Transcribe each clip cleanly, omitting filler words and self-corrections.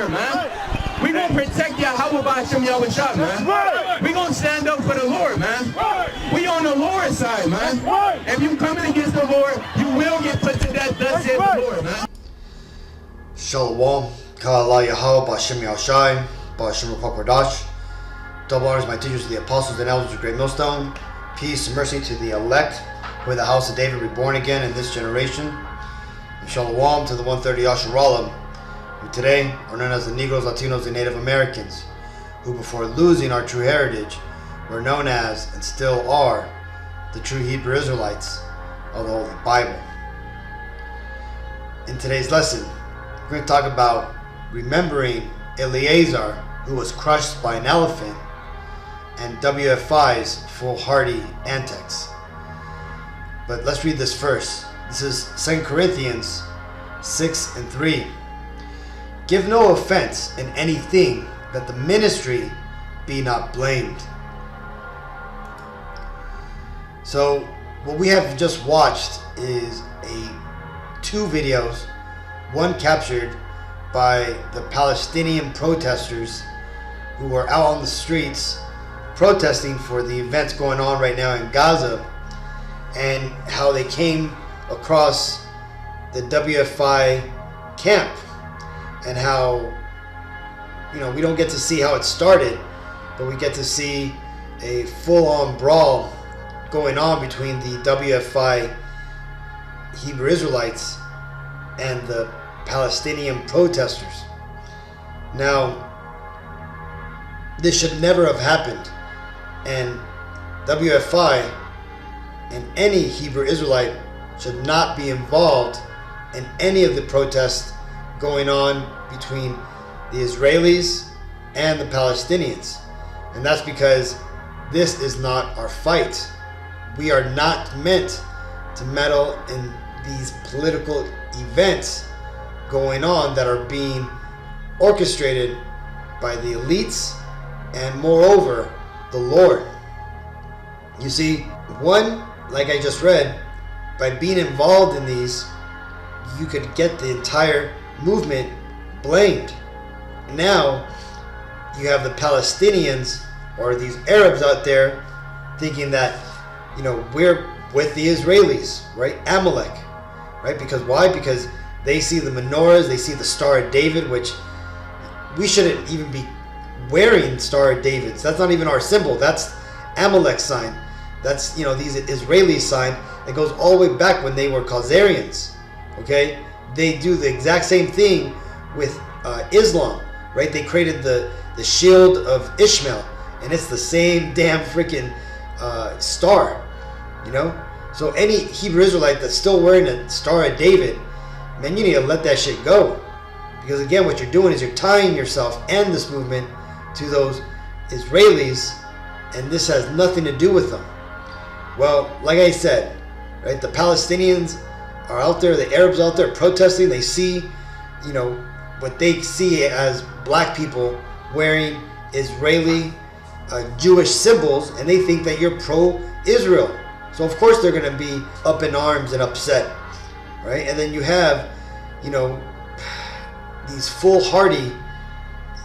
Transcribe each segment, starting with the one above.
here, man. We gonna protect Yahweh B'Hashem Yahweh Shah, man. We gonna stand up for the Lord, man. We on the Lord's side, man. If you coming against the Lord, you will get put to death. Thus saith the Lord, man. Shalom, Ka'Allah Yahweh B'Hashem Yahweh Shai, B'Hashem Ruach. Double honors my teachers, the apostles and elders of Great Millstone. Peace and mercy to the elect, who are the house of David reborn again in this generation. And shalom to the 130 Yasharallah, who today are known as the Negroes, Latinos, and Native Americans, who before losing our true heritage were known as, and still are, the true Hebrew Israelites of the Holy Bible. In today's lesson, we're going to talk about remembering Eleazar, who was crushed by an elephant, and WFI's foolhardy antics. But let's read this first. This is 2 Corinthians 6:3. Give no offense in anything, that the ministry be not blamed. So what we have just watched is two videos, one captured by the Palestinian protesters who were out on the streets protesting for the events going on right now in Gaza, and how they came across the WFI camp, and how, we don't get to see how it started, but we get to see a full-on brawl going on between the WFI Hebrew Israelites and the Palestinian protesters. Now, this should never have happened, and WFI and any Hebrew Israelite should not be involved in any of the protests going on between the Israelis and the Palestinians. And that's because this is not our fight. We are not meant to meddle in these political events going on that are being orchestrated by the elites and, moreover, the Lord. You see, one, like I just read, by being involved in these, you could get the entire movement blamed. Now you have the Palestinians, or these Arabs out there, thinking that we're with the Israelis, right? Amalek, right? Because why? Because they see the menorahs, they see the Star of David, which we shouldn't even be wearing Star of Davids. That's not even our symbol. That's Amalek's sign. That's these Israeli sign that goes all the way back when they were Khazarians. Okay, they do the exact same thing with Islam, right? They created the shield of Ishmael, and it's the same damn freaking star. So any Hebrew Israelite that's still wearing a Star of David, man, you need to let that shit go, because again, what you're doing is you're tying yourself and this movement to those Israelis, and this has nothing to do with them. Well, like I said, right, the Palestinians are out there, the Arabs out there protesting. They see, what they see as black people wearing Israeli Jewish symbols, and they think that you're pro-Israel. So of course they're going to be up in arms and upset, right? And then you have, these foolhardy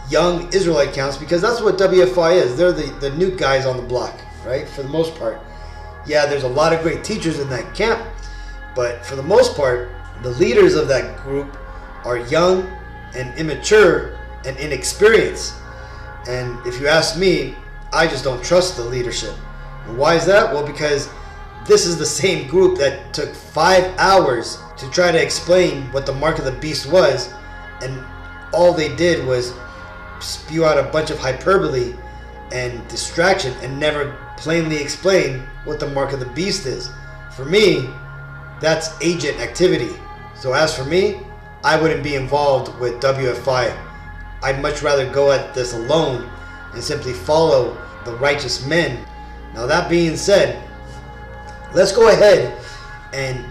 young Israelite counts, because that's what WFI is. They're the new guys on the block, right? For the most part. Yeah, there's a lot of great teachers in that camp, but for the most part, the leaders of that group are young and immature and inexperienced. And if you ask me, I just don't trust the leadership. And why is that? Well, because this is the same group that took 5 hours to try to explain what the mark of the beast was, and all they did was spew out a bunch of hyperbole and distraction and never plainly explain what the mark of the beast is. For me, that's agent activity. So as for me, I wouldn't be involved with WFI. I'd much rather go at this alone and simply follow the righteous men. Now, that being said, let's go ahead and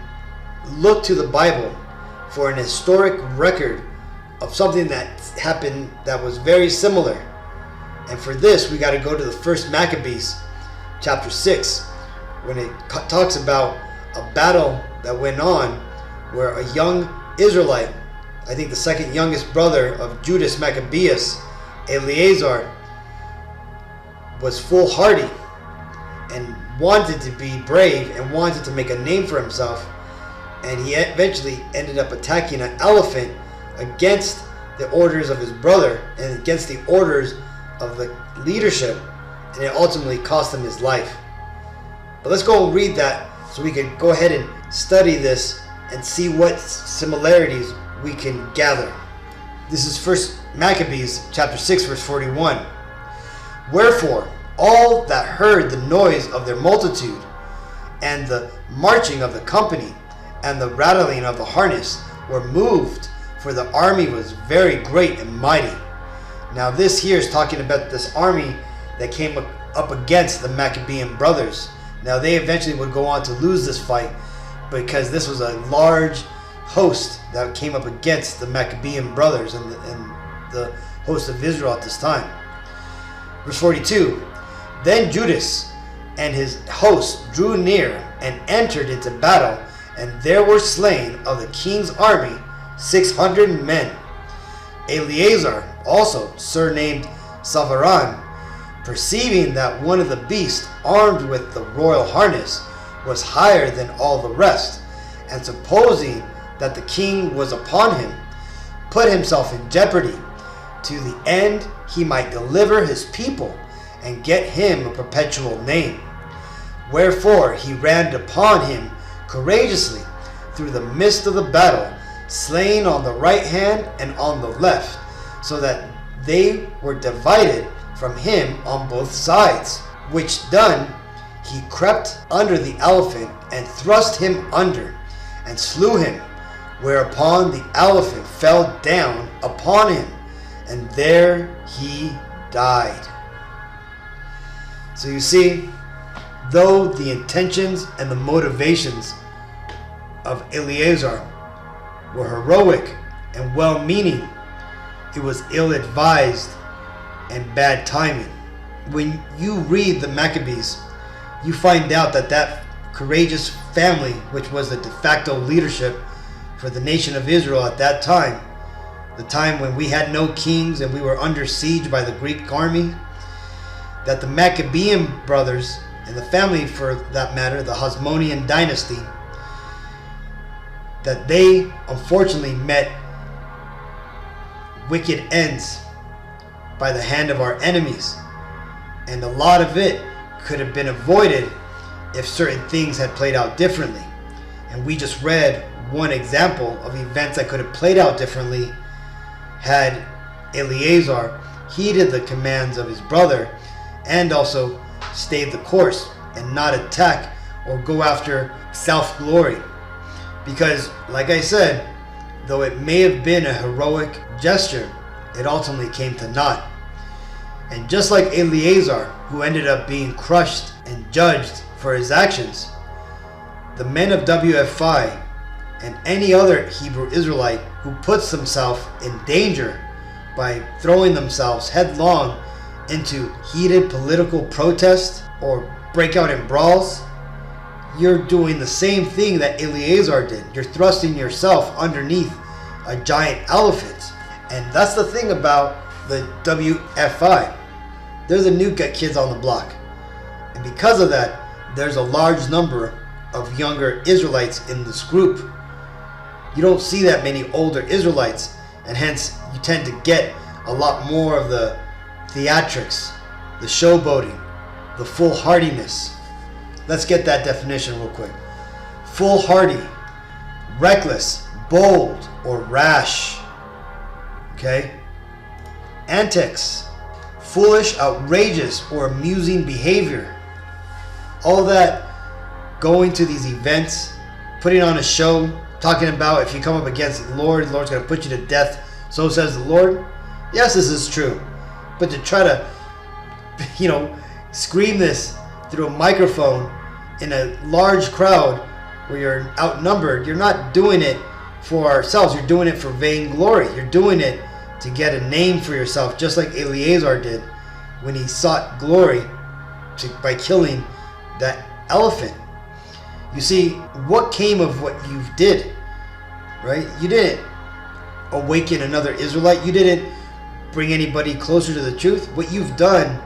look to the Bible for an historic record of something that happened that was very similar. And for this, we got to go to the first Maccabees, chapter 6, when it talks about a battle that went on where a young Israelite I think the second youngest brother of Judas Maccabeus, Eleazar, was foolhardy and wanted to be brave and wanted to make a name for himself. And he eventually ended up attacking an elephant against the orders of his brother and against the orders of the leadership. And it ultimately cost him his life. But let's go and read that so we can go ahead and study this and see what similarities we can gather. This is 1 Maccabees chapter 6 verse 41. Wherefore all that heard the noise of their multitude and the marching of the company and the rattling of the harness were moved, for the army was very great and mighty. Now this here is talking about this army that came up against the Maccabean brothers. Now they eventually would go on to lose this fight because this was a large host that came up against the Maccabean brothers and the host of Israel at this time. Verse 42, then Judas and his host drew near and entered into battle, and there were slain of the king's army 600 men. Eleazar also, surnamed Savaran, perceiving that one of the beasts armed with the royal harness was higher than all the rest, and supposing that the king was upon him, put himself in jeopardy, to the end he might deliver his people and get him a perpetual name. Wherefore he ran upon him courageously through the midst of the battle, slain on the right hand and on the left, so that they were divided from him on both sides. Which done, he crept under the elephant and thrust him under and slew him, whereupon the elephant fell down upon him, and there he died. So you see, though the intentions and the motivations of Eleazar were heroic and well-meaning, it was ill-advised and bad timing. When you read the Maccabees, you find out that that courageous family, which was the de facto leadership for the nation of Israel at that time, the time when we had no kings and we were under siege by the Greek army, that the Maccabean brothers, and the family for that matter, the Hasmonean dynasty, that they unfortunately met wicked ends by the hand of our enemies. And a lot of it could have been avoided if certain things had played out differently. And we just read one example of events that could have played out differently had Eleazar heeded the commands of his brother and also stayed the course and not attack or go after self-glory. Because, like I said, though it may have been a heroic gesture, it ultimately came to naught. And just like Eleazar, who ended up being crushed and judged for his actions, the men of WFI and any other Hebrew Israelite who puts themselves in danger by throwing themselves headlong into heated political protest or break out in brawls, you're doing the same thing that Eleazar did. You're thrusting yourself underneath a giant elephant. And that's the thing about the WFI. They're the new kids on the block. And because of that, there's a large number of younger Israelites in this group. You don't see that many older Israelites, and hence you tend to get a lot more of the theatrics, the showboating, the foolhardiness. Let's get that definition real quick. Foolhardy, reckless, bold, or rash. Okay? Antics, foolish, outrageous, or amusing behavior. All that going to these events, putting on a show, talking about if you come up against the Lord's going to put you to death. So says the Lord. Yes, this is true. But to try to, scream this through a microphone in a large crowd where you're outnumbered, you're not doing it for ourselves. You're doing it for vainglory. You're doing it to get a name for yourself, just like Eleazar did when he sought glory by killing that elephant. You see, what came of what you did, right? You didn't awaken another Israelite. You didn't bring anybody closer to the truth. What you've done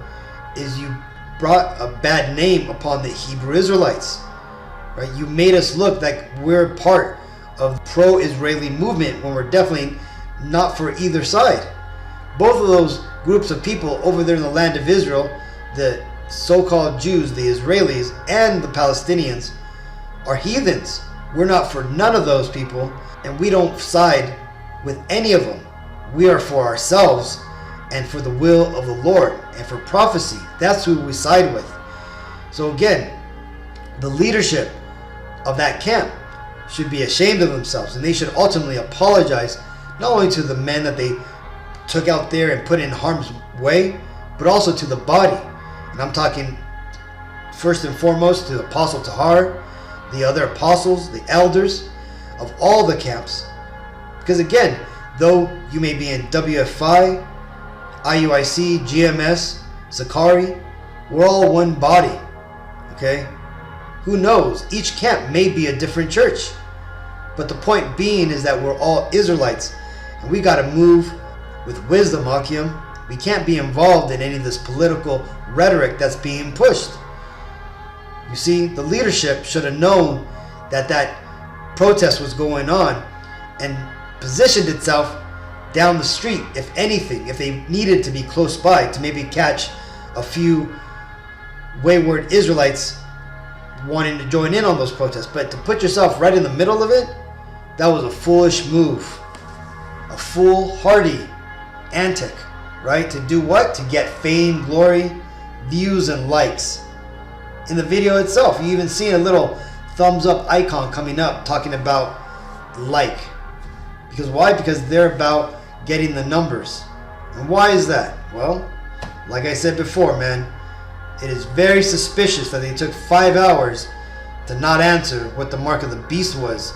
is you brought a bad name upon the Hebrew Israelites, right? You made us look like we're part of the pro-Israeli movement when we're definitely not for either side. Both of those groups of people over there in the land of Israel, the so-called Jews, the Israelis, and the Palestinians, are heathens. We're not for none of those people, and we don't side with any of them. We are for ourselves and for the will of the Lord and for prophecy. That's who we side with. So again, the leadership of that camp should be ashamed of themselves, and they should ultimately apologize not only to the men that they took out there and put in harm's way, but also to the body. And I'm talking first and foremost to Apostle Tahar, the other apostles, the elders of all the camps. Because again, though you may be in WFI, IUIC, GMS, Sakari, we're all one body. Okay? Who knows? Each camp may be a different church. But the point being is that we're all Israelites. And we got to move with wisdom, Akim. We can't be involved in any of this political rhetoric that's being pushed. You see, the leadership should have known that that protest was going on and positioned itself down the street, if anything, if they needed to be close by to maybe catch a few wayward Israelites wanting to join in on those protests. But to put yourself right in the middle of it, that was a foolish move. A foolhardy antic, right? To do what? To get fame, glory, views, and likes. In the video itself, you even see a little thumbs up icon coming up talking about like. Because why? Because they're about getting the numbers. And why is that? Well, like I said before, man, it is very suspicious that they took 5 hours to not answer what the mark of the beast was.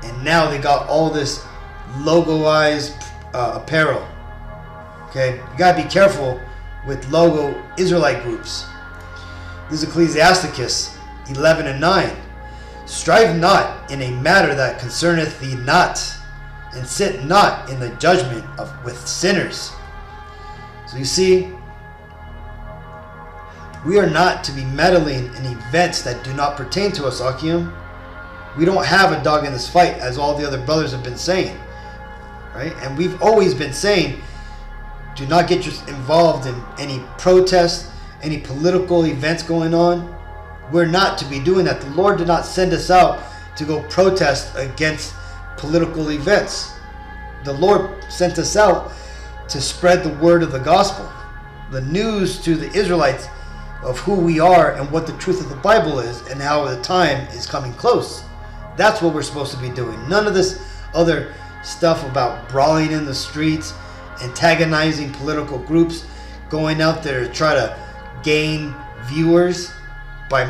And now they got all this logoized apparel. Okay, you gotta be careful with logo Israelite groups. This is Ecclesiasticus 11:9. Strive not in a matter that concerneth thee not, and sit not in the judgment with sinners. So you see, we are not to be meddling in events that do not pertain to us, Akim. We don't have a dog in this fight, as all the other brothers have been saying, right? And we've always been saying, do not get involved in any protests, any political events going on. We're not to be doing that. The Lord did not send us out to go protest against political events. The Lord sent us out to spread the word of the gospel, the news to the Israelites of who we are and what the truth of the Bible is and how the time is coming close. That's what we're supposed to be doing. None of this other stuff about brawling in the streets, antagonizing political groups, going out there to try to gain viewers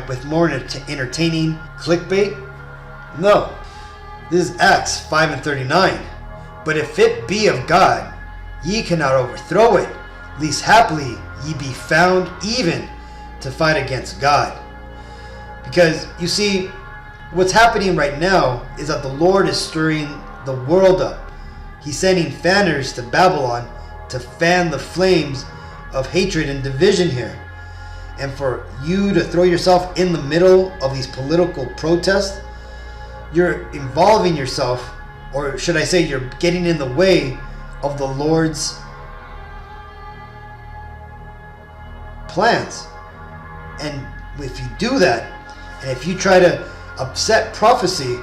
with more entertaining clickbait. No. This is Acts 5:39. But if it be of God, ye cannot overthrow it, lest haply ye be found even to fight against God. Because you see, what's happening right now is that the Lord is stirring the world up. He's sending fanners to Babylon to fan the flames of hatred and division here. And for you to throw yourself in the middle of these political protests, you're involving yourself, or should I say you're getting in the way of the Lord's plans. And if you do that, and if you try to upset prophecy,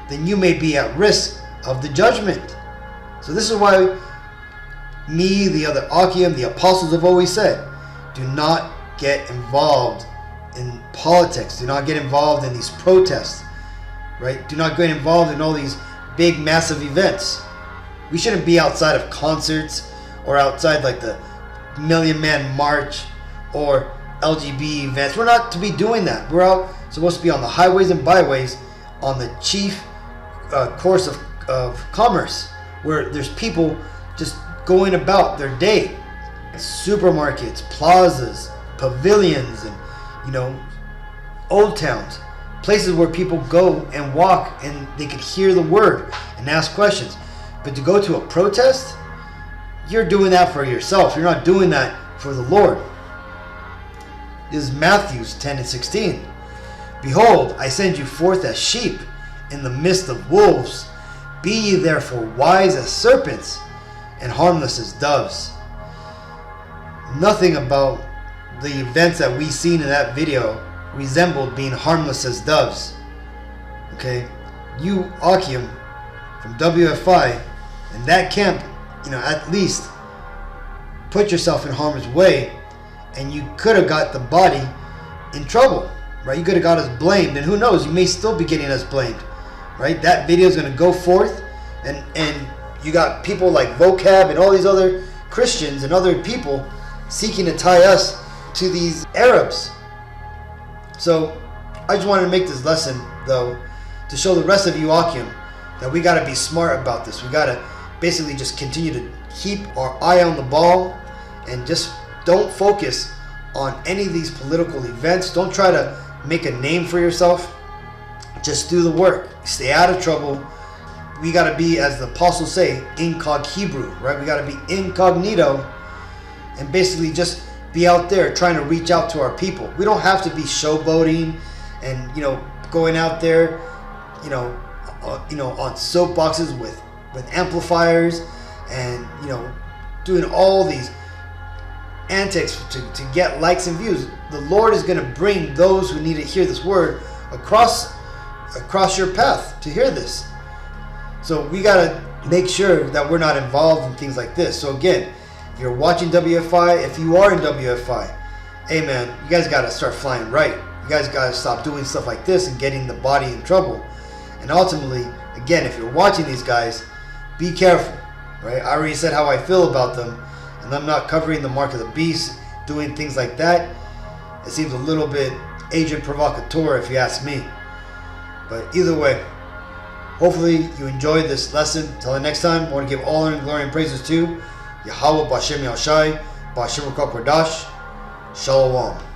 then you may be at risk of the judgment. So this is why me, the other Akim, the apostles have always said, do not get involved in politics. Do not get involved in these protests, right? Do not get involved in all these big, massive events. We shouldn't be outside of concerts or outside like the Million Man March or LGB events. We're not to be doing that. We're out supposed to be on the highways and byways on the chief course of commerce, where there's people just going about their day. Supermarkets, plazas, pavilions, and old towns. places where people go and walk and they could hear the word and ask questions. But to go to a protest, you're doing that for yourself. You're not doing that for the Lord. This is Matthew 10:16. Behold, I send you forth as sheep in the midst of wolves. Be ye therefore wise as serpents and harmless as doves. Nothing about the events that we seen in that video resembled being harmless as doves. Okay, you Akim from WFI and that camp, at least put yourself in harm's way, and you could have got the body in trouble, right? You could have got us blamed, and who knows, you may still be getting us blamed, right? That video is going to go forth, and you got people like Vocab and all these other Christians and other people seeking to tie us to these Arabs. So I just wanted to make this lesson, though, to show the rest of you Akim that we got to be smart about this. We got to basically just continue to keep our eye on the ball and just don't focus on any of these political events. Don't try to make a name for yourself. Just do the work. Stay out of trouble. We got to be, as the apostles say, incog Hebrew, right? We got to be incognito and basically just be out there trying to reach out to our people. We don't have to be showboating and going out there, on soapboxes with amplifiers and doing all these antics to get likes and views. The Lord is going to bring those who need to hear this word across your path to hear this. So we got to make sure that we're not involved in things like this. So again, if you're watching WFI, if you are in WFI, hey man, you guys got to start flying right. You guys got to stop doing stuff like this and getting the body in trouble. And ultimately, again, if you're watching these guys, be careful, right? I already said how I feel about them, and I'm not covering the mark of the beast, doing things like that. It seems a little bit agent provocateur if you ask me. But either way, hopefully you enjoyed this lesson. Until the next time, I want to give all honor and glory and praises to Yahweh Bashem Yahshai, Bashem Rakah Kodash, Shalom.